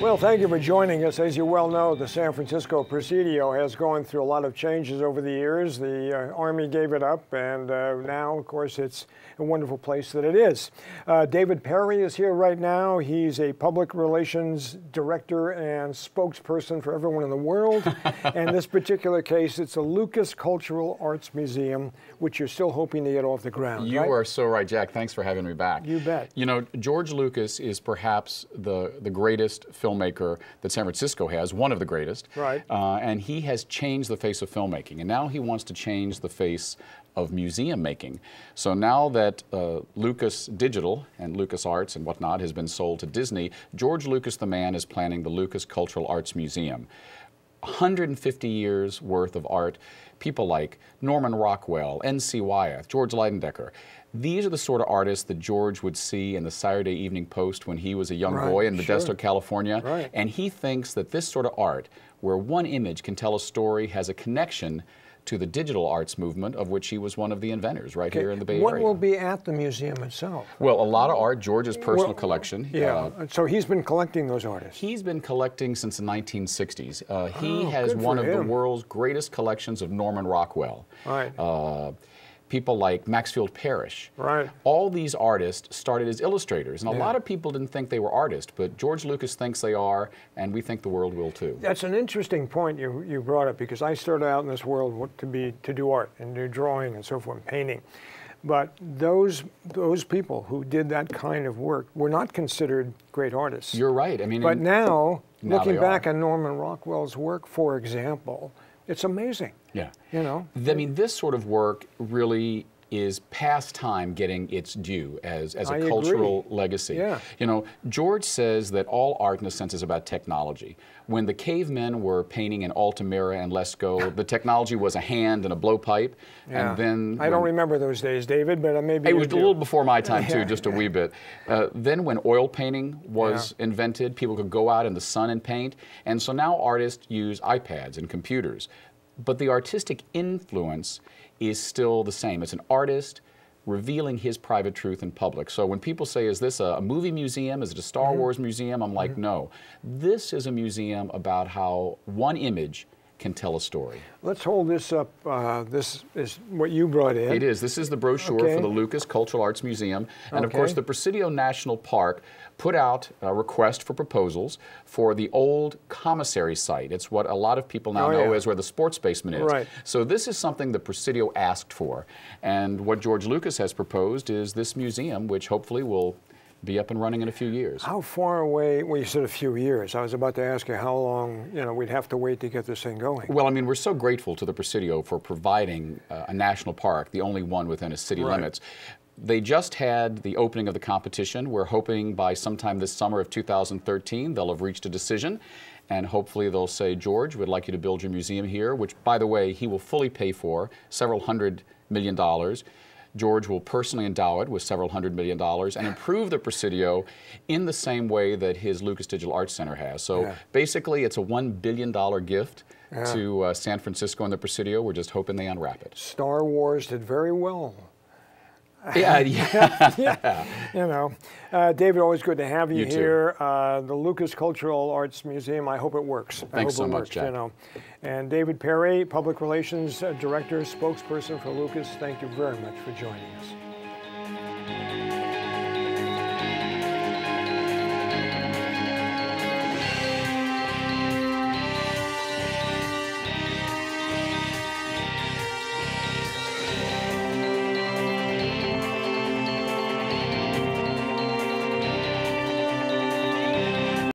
Well, thank you for joining us. As you well know, the San Francisco Presidio has gone through a lot of changes over the years. The Army gave it up, and now, of course, it's a wonderful place that it is. David Perry is here right now. He's a public relations director and spokesperson for everyone in the world. In this particular case, it's a Lucas Cultural Arts Museum, which you're still hoping to get off the ground. You are so right, Jack. Thanks for having me back. You bet. You know, George Lucas is perhaps the greatest filmmaker that San Francisco has, one of the greatest. Right. And he has changed the face of filmmaking. And now he wants to change the face of museum making. So now that Lucas Digital and Lucas Arts and whatnot has been sold to Disney, George Lucas the man is planning the Lucas Cultural Arts Museum. 150 years worth of art. People like Norman Rockwell, N.C. Wyeth, George Leidendecker. These are the sort of artists that George would see in the Saturday Evening Post when he was a young boy in Modesto, California. Right. And he thinks that this sort of art, where one image can tell a story, has a connection to the digital arts movement, of which he was one of the inventors here in the Bay Area. What will be at the museum itself? Well, a lot of art, George's personal collection. Yeah, so he's been collecting those artists. He's been collecting since the 1960s. He has one of the world's greatest collections of Norman Rockwell. Right. People like Maxfield Parrish. Right. All these artists started as illustrators, and a lot of people didn't think they were artists, but George Lucas thinks they are, and we think the world will too. That's an interesting point you brought up, because I started out in this world to do art and do drawing and so forth, and painting. But those people who did that kind of work were not considered great artists. You're right. I mean, but now looking back on Norman Rockwell's work, for example, it's amazing. Yeah. You know? I mean, this sort of work really is past time getting its due as a cultural legacy. Yeah. You know, George says that all art in a sense is about technology. When the cavemen were painting in Altamira and Lascaux, the technology was a hand and a blowpipe. Yeah. And then I don't remember those days, David, but maybe it was a little before my time too, just a wee bit. Then when oil painting was invented, people could go out in the sun and paint. And so now artists use iPads and computers. But the artistic influence is still the same. It's an artist revealing his private truth in public. So when people say, is this a movie museum? Is it a Star Wars museum? I'm like, no. This is a museum about how one image can tell a story. Let's hold this up. This is what you brought in. It is. This is the brochure for the Lucas Cultural Arts Museum. And of course, the Presidio National Park put out a request for proposals for the old commissary site. It's what a lot of people now know as where the sports basement is. Right. So this is something the Presidio asked for. And what George Lucas has proposed is this museum, which hopefully will be up and running in a few years. How far away? Well, you said a few years. I was about to ask you how long, we'd have to wait to get this thing going. Well, I mean, we're so grateful to the Presidio for providing a national park, the only one within its city limits. They just had the opening of the competition. We're hoping by sometime this summer of 2013, they'll have reached a decision. And hopefully they'll say, George, we'd like you to build your museum here, which, by the way, he will fully pay for, several $100 million. George will personally endow it with several $100 million and improve the Presidio in the same way that his Lucas Digital Arts Center has. So basically, it's a $1 billion gift to San Francisco and the Presidio. We're just hoping they unwrap it. Star Wars did very well. David, always good to have you here. The Lucas Cultural Arts Museum, I hope it works. Thanks so much, Jack. And David Perry, Public Relations Director, spokesperson for Lucas, thank you very much for joining us.